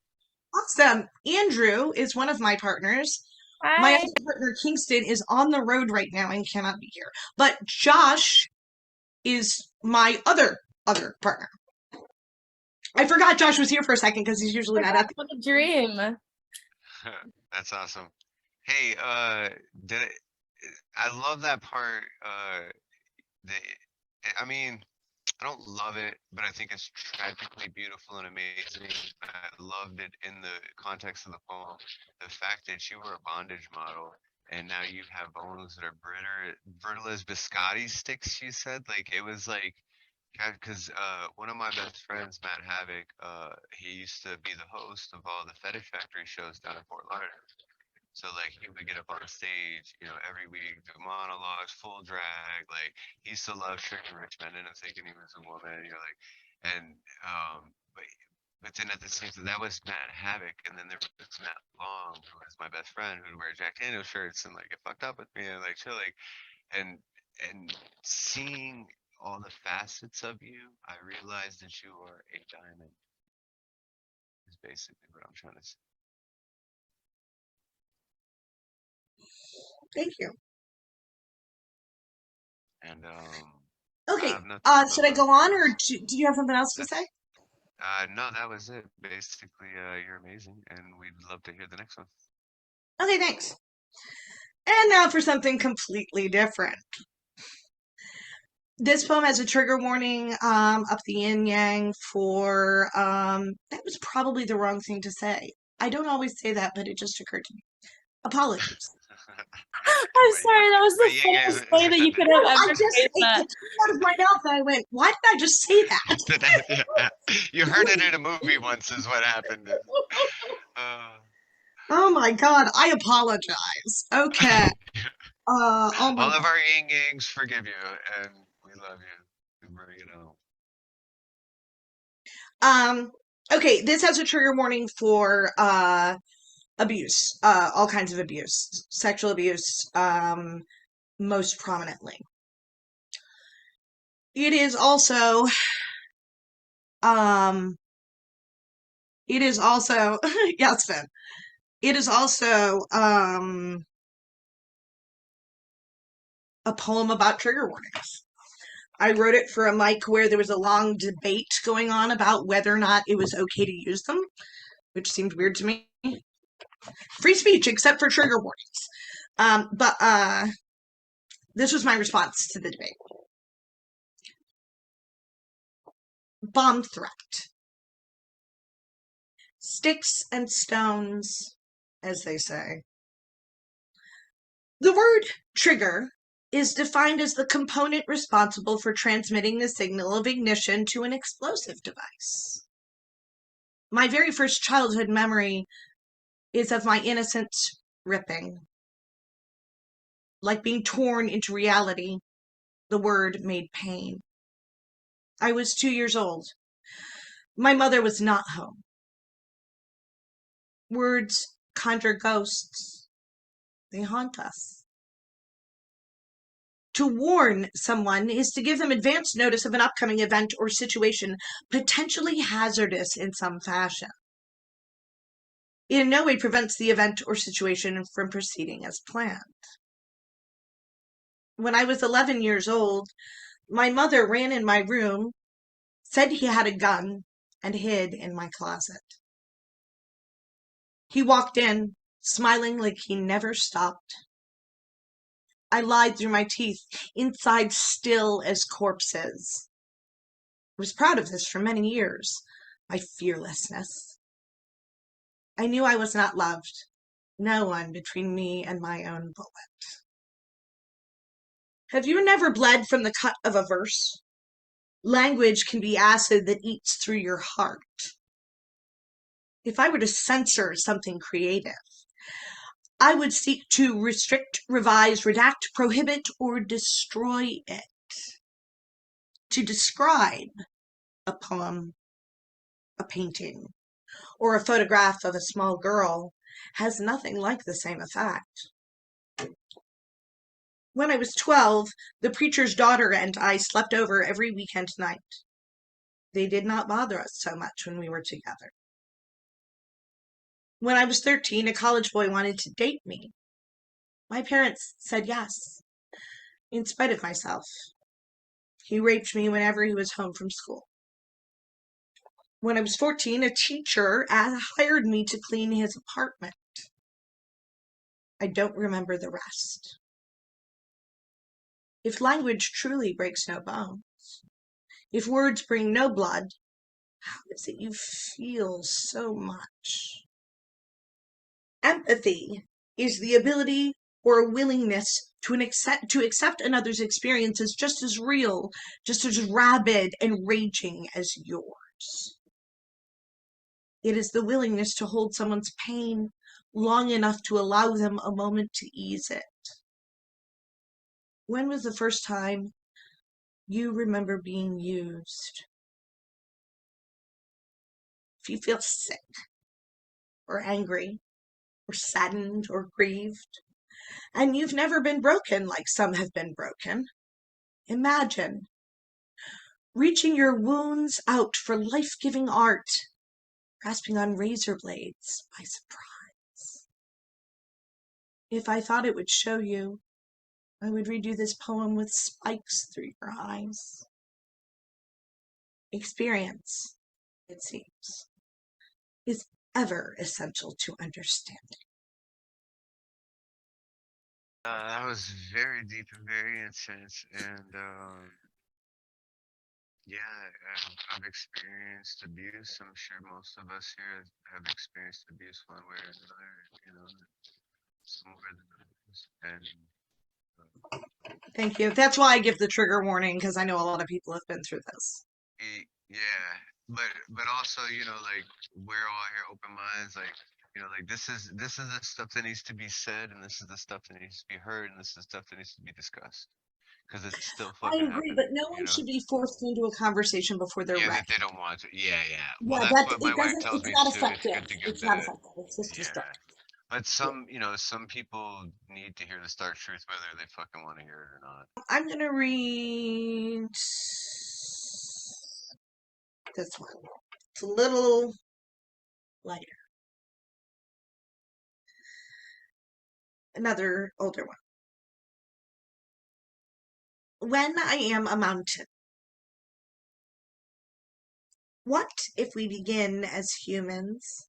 Speaker 6: Awesome. Andrew is one of my partners. My
Speaker 4: Hi.
Speaker 6: other partner, Kingston, is on the road right now and cannot be here. But Josh is my other partner. I forgot Josh was here for a second because he's usually not at the
Speaker 4: What a dream.
Speaker 2: that's awesome. Hey, I love that part. I mean, I don't love it, but I think it's tragically beautiful and amazing. I loved it in the context of the poem. The fact that you were a bondage model and now you have bones that are brittle as biscotti sticks, you said. Like, it was like, because one of my best friends, Matt Havoc, he used to be the host of all the Fetish Factory shows down in Fort Lauderdale. So like he would get up on stage, every week, do monologues, full drag. Like he used to love tricking rich men into thinking he was a woman. But then at the same time, that was Matt Havoc, and then there was Matt Long, who was my best friend, who would wear Jack Daniels shirts and like get fucked up with me and like chill, like, and seeing all the facets of you, I realized that you are a diamond. Is basically what I'm trying to say.
Speaker 6: Thank you.
Speaker 2: And
Speaker 6: Okay.
Speaker 2: I have nothing
Speaker 6: Should I
Speaker 2: but
Speaker 6: go
Speaker 2: love
Speaker 6: on,
Speaker 2: for
Speaker 6: or
Speaker 2: you.
Speaker 6: do you have something else to say?
Speaker 2: No, that was it. Basically, you're amazing, and we'd love to hear the next one.
Speaker 6: Okay, thanks. And now for something completely different. This poem has a trigger warning up the yin yang for that was probably the wrong thing to say. I don't always say that, but it just occurred to me. Apologies.
Speaker 4: I'm sorry, that was the
Speaker 2: But yeah,
Speaker 4: funniest way that you could have
Speaker 6: I
Speaker 4: ever
Speaker 6: just
Speaker 4: said
Speaker 6: it
Speaker 4: that.
Speaker 6: came out of my mouth and I went, why did I just say that?
Speaker 2: You heard it in a movie once is what happened.
Speaker 6: Oh my god, I apologize. Okay. Oh my
Speaker 2: All of
Speaker 6: god.
Speaker 2: our yin yangs forgive you and we love you. And we're,
Speaker 6: Okay, this has a trigger warning for abuse, all kinds of abuse, sexual abuse, most prominently. It is also yes, Phynne. It is also a poem about trigger warnings. I wrote it for a mic where there was a long debate going on about whether or not it was okay to use them, which seemed weird to me. Free speech, except for trigger warnings. But this was my response to the debate. Bomb threat. Sticks and stones, as they say. The word trigger is defined as the component responsible for transmitting the signal of ignition to an explosive device. My very first childhood memory is of my innocence ripping. Like being torn into reality, the word made pain. I was 2 years old. My mother was not home. Words conjure ghosts. They haunt us. To warn someone is to give them advance notice of an upcoming event or situation potentially hazardous in some fashion. It in no way prevents the event or situation from proceeding as planned. When I was 11 years old, my mother ran in my room, said he had a gun, and hid in my closet. He walked in, smiling like he never stopped. I lied through my teeth, inside still as corpses. I was proud of this for many years, my fearlessness. I knew I was not loved, no one between me and my own bullet. Have you never bled from the cut of a verse? Language can be acid that eats through your heart. If I were to censor something creative, I would seek to restrict, revise, redact, prohibit, or destroy it. To describe a poem, a painting, or a photograph of a small girl has nothing like the same effect. When I was 12, the preacher's daughter and I slept over every weekend night. They did not bother us so much when we were together. When I was 13, a college boy wanted to date me. My parents said yes, in spite of myself. He raped me whenever he was home from school. When I was 14, a teacher hired me to clean his apartment. I don't remember the rest. If language truly breaks no bones, if words bring no blood, how is it you feel so much? Empathy is the ability or a willingness to accept another's experience as just as real, just as rabid and raging as yours. It is the willingness to hold someone's pain long enough to allow them a moment to ease it. When was the first time you remember being used? If you feel sick or angry or saddened or grieved, and you've never been broken like some have been broken, imagine reaching your wounds out for life-giving art, grasping on razor blades by surprise. If I thought it would show you, I would read you this poem with spikes through your eyes. Experience, it seems, is ever essential to understanding.
Speaker 2: that was very deep and very intense, and I've experienced abuse. I'm sure most of us here have experienced abuse one way or another, somewhere than others. And
Speaker 6: Thank you. That's why I give the trigger warning, because I know a lot of people have been through this.
Speaker 2: yeah, but also, like we're all here open minds, like like this is the stuff that needs to be said, and this is the stuff that needs to be heard, and this is the stuff that needs to be discussed, because it's still
Speaker 6: I
Speaker 2: fucking
Speaker 6: agree,
Speaker 2: happening,
Speaker 6: but no one should be forced into a conversation before they're
Speaker 2: Yeah,
Speaker 6: ready.
Speaker 2: that they don't want to. Yeah. Well,
Speaker 6: Yeah,
Speaker 2: that's
Speaker 6: that
Speaker 2: what my
Speaker 6: it
Speaker 2: wife
Speaker 6: doesn't.
Speaker 2: tells
Speaker 6: It's
Speaker 2: me
Speaker 6: not
Speaker 2: too. It's
Speaker 6: effective.
Speaker 2: good to give
Speaker 6: It's not
Speaker 2: the
Speaker 6: effective. It's just
Speaker 2: yeah.
Speaker 6: destructive.
Speaker 2: But some people need to hear the stark truth, whether they fucking want to hear it or not.
Speaker 6: I'm gonna read this one. It's a little lighter. Another older one. When I am a mountain. What if we begin as humans?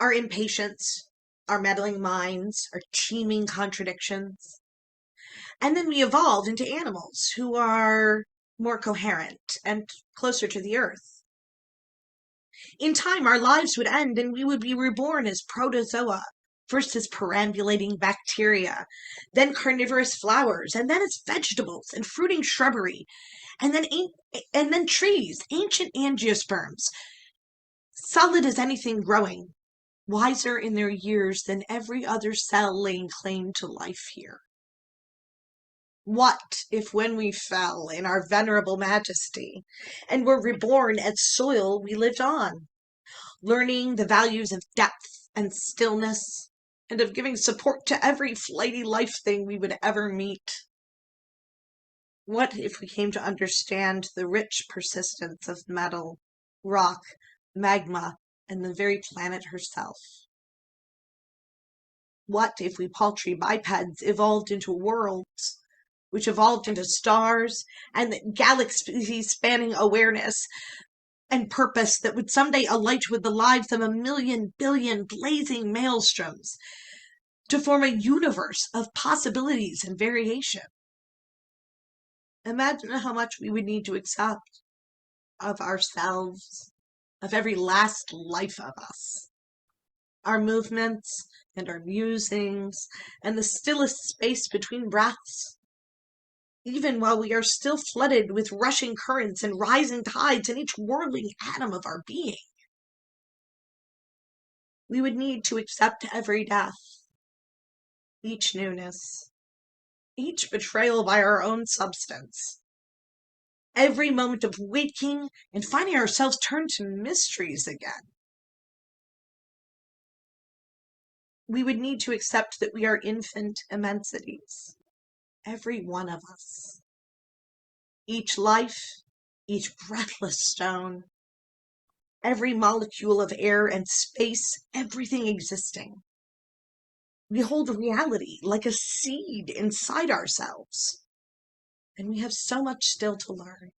Speaker 6: Our impatience, our meddling minds, our teeming contradictions. And then we evolve into animals who are more coherent and closer to the earth. In time, our lives would end and we would be reborn as protozoa, first as perambulating bacteria, then carnivorous flowers, and then as vegetables and fruiting shrubbery, and then trees, ancient angiosperms, solid as anything growing, wiser in their years than every other cell laying claim to life here. What if when we fell in our venerable majesty and were reborn as soil we lived on, learning the values of depth and stillness, and of giving support to every flighty life thing we would ever meet? What if we came to understand the rich persistence of metal, rock, magma, and the very planet herself? What if we paltry bipeds evolved into worlds, which evolved into stars and galaxies spanning awareness and purpose that would someday alight with the lives of 1,000,000,000,000 blazing maelstroms to form a universe of possibilities and variation? Imagine how much we would need to accept of ourselves, of every last life of us, our movements and our musings, and the stillest space between breaths, even while we are still flooded with rushing currents and rising tides in each whirling atom of our being. We would need to accept every death, each newness, each betrayal by our own substance, every moment of waking and finding ourselves turned to mysteries again. We would need to accept that we are infant immensities, every one of us. Each life, each breathless stone, every molecule of air and space, everything existing. We hold reality like a seed inside ourselves, and we have so much still to learn.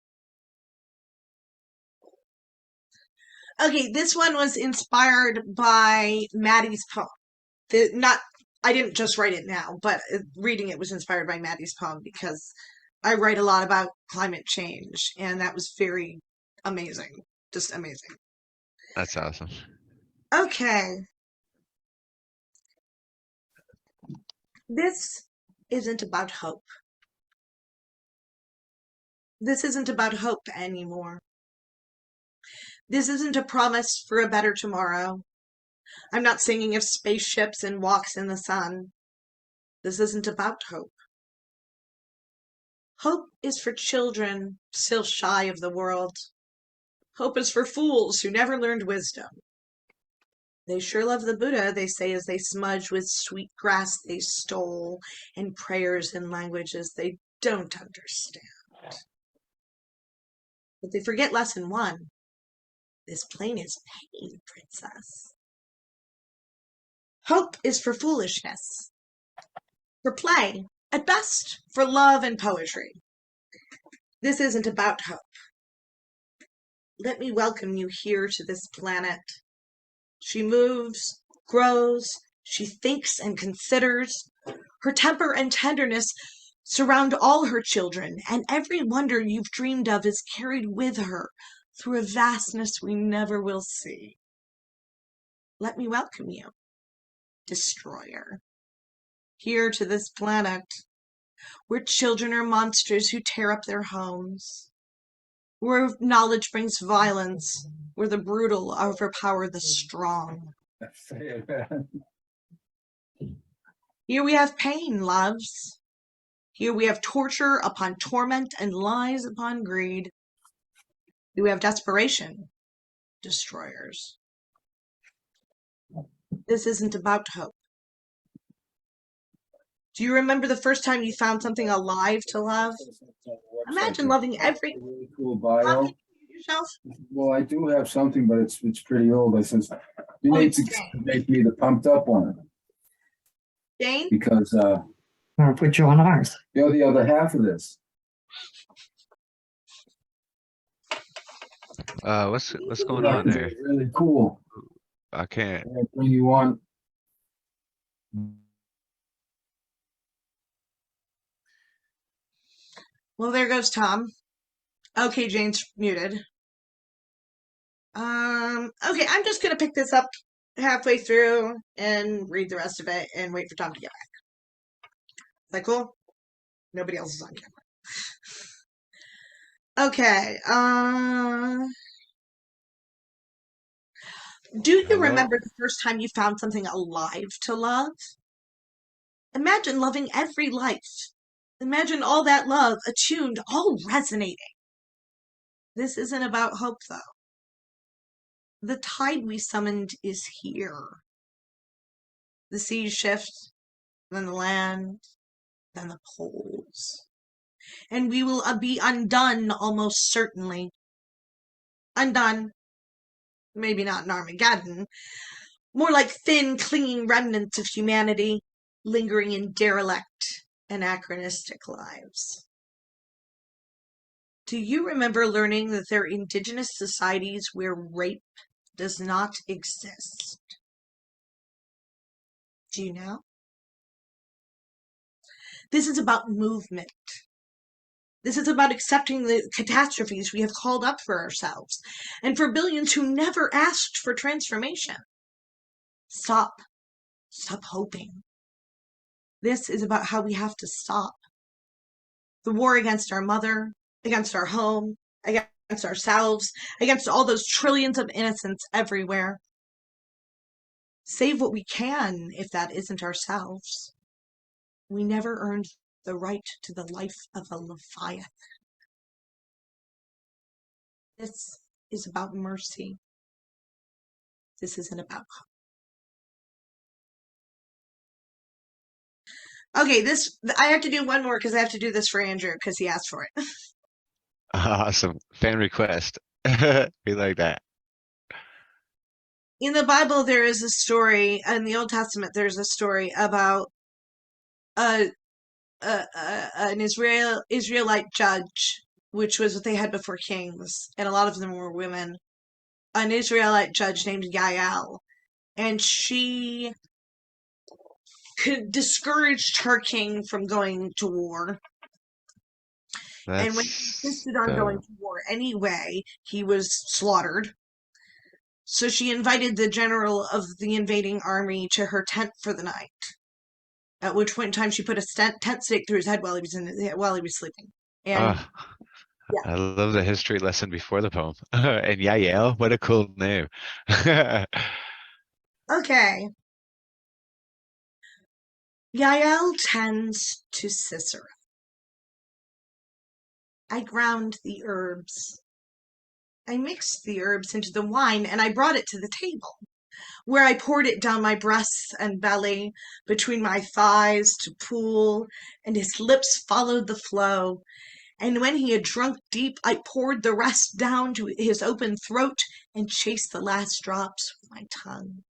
Speaker 6: Okay, this one was inspired by Mattie's poem. I didn't just write it now, but reading it was inspired by Mattie's poem because I write a lot about climate change, and that was very amazing. Just amazing.
Speaker 2: That's awesome.
Speaker 6: Okay. This isn't about hope. This isn't about hope anymore. This isn't a promise for a better tomorrow. I'm not singing of spaceships and walks in the sun. This isn't about hope. Hope is for children still shy of the world. Hope is for fools who never learned wisdom. They sure love the Buddha, they say, as they smudge with sweet grass they stole and prayers in languages they don't understand. But they forget lesson one. This plane is pain, princess. Hope is for foolishness, for play, at best for love and poetry. This isn't about hope. Let me welcome you here to this planet. She moves, grows, she thinks and considers. Her temper and tenderness surround all her children, and every wonder you've dreamed of is carried with her through a vastness we never will see. Let me welcome you, destroyer, here to this planet, where children are monsters who tear up their homes, where knowledge brings violence, where the brutal overpower the strong. Here we have pain, loves. Here we have torture upon torment and lies upon greed. Here we have desperation, destroyers. This isn't about hope. Do you remember the first time you found something alive to love? Imagine loving every...
Speaker 9: Really cool bio.
Speaker 6: yourself?
Speaker 9: Well, I do have something, but it's pretty old. I says you need to make me the pumped up one
Speaker 6: Jane?
Speaker 9: because
Speaker 10: Or put you on ours.
Speaker 9: you're the other half of this.
Speaker 2: What's going on there?
Speaker 9: Really cool.
Speaker 2: I can't.
Speaker 9: I'll bring you on.
Speaker 6: Well, there goes Tom. Okay, Jane's muted. Okay, I'm just gonna pick this up halfway through and read the rest of it and wait for Tom to get back. Is that cool? Nobody else is on camera. Okay, do you
Speaker 2: Hello?
Speaker 6: remember the first time you found something alive to love? Imagine loving every life. Imagine all that love attuned, all resonating. This isn't about hope, though. The tide we summoned is here. The seas shift, then the land, then the poles. And we will be undone almost certainly. Undone. Maybe not in Armageddon. More like thin, clinging remnants of humanity, lingering in derelict, anachronistic lives. Do you remember learning that there are indigenous societies where rape does not exist? Do you know? This is about movement. This is about accepting the catastrophes we have called up for ourselves, and for billions who never asked for transformation. Stop. Stop hoping. This is about how we have to stop. The war against our mother, against our home, against ourselves, against all those trillions of innocents everywhere. Save what we can if that isn't ourselves. We never earned the right to the life of a Leviathan. This is about mercy. This isn't about hope. Okay, I have to do one more because I have to do this for Andrew because he asked for it.
Speaker 2: Awesome. Fan request. We like that.
Speaker 6: In the Bible, there is a story, in the Old Testament, there's a story about an Israelite judge, which was what they had before kings, and a lot of them were women. An Israelite judge named Yael, and she discouraged her king from going to war. And when he insisted on going to war anyway, he was slaughtered. So she invited the general of the invading army to her tent for the night. At which point in time, she put a tent stake through his head while he was sleeping. And yeah.
Speaker 2: I love the history lesson before the poem. And Yael, what a cool name.
Speaker 6: Okay. Yael tends to Sisera. I ground the herbs. I mixed the herbs into the wine and I brought it to the table, where I poured it down my breasts and belly, between my thighs to pool, and his lips followed the flow. And when he had drunk deep, I poured the rest down to his open throat and chased the last drops with my tongue.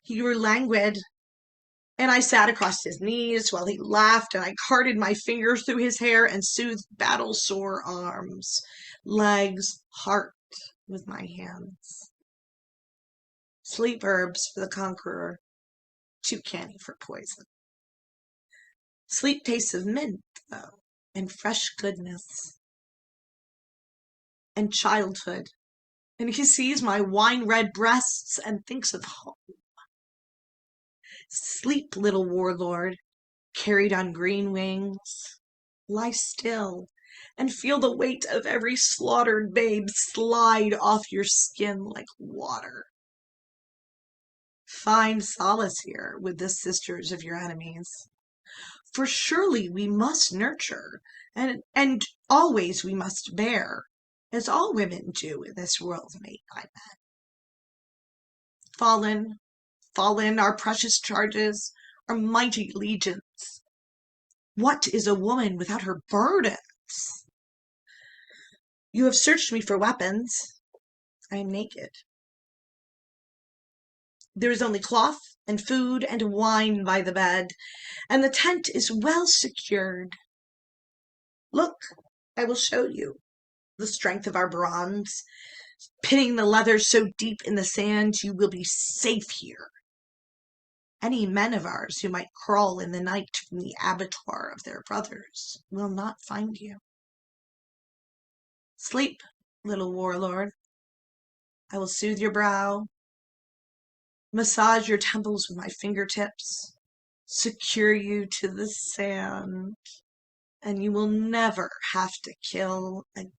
Speaker 6: He grew languid, and I sat across his knees while he laughed, and I carted my fingers through his hair and soothed battle-sore arms, legs, heart with my hands. Sleep herbs for the conqueror, too canny for poison. Sleep tastes of mint, though, and fresh goodness, and childhood. And he sees my wine-red breasts and thinks of home. Sleep, little warlord, carried on green wings. Lie still and feel the weight of every slaughtered babe slide off your skin like water. Find solace here with the sisters of your enemies. For surely we must nurture, and always we must bear, as all women do in this world made by men. Fallen, our precious charges, our mighty legions. What is a woman without her burdens? You have searched me for weapons. I am naked. There is only cloth and food and wine by the bed, and the tent is well secured. Look, I will show you the strength of our bronze. Pinning the leather so deep in the sand, you will be safe here. Any men of ours who might crawl in the night from the abattoir of their brothers will not find you. Sleep, little warlord. I will soothe your brow, massage your temples with my fingertips, secure you to the sand, and you will never have to kill again.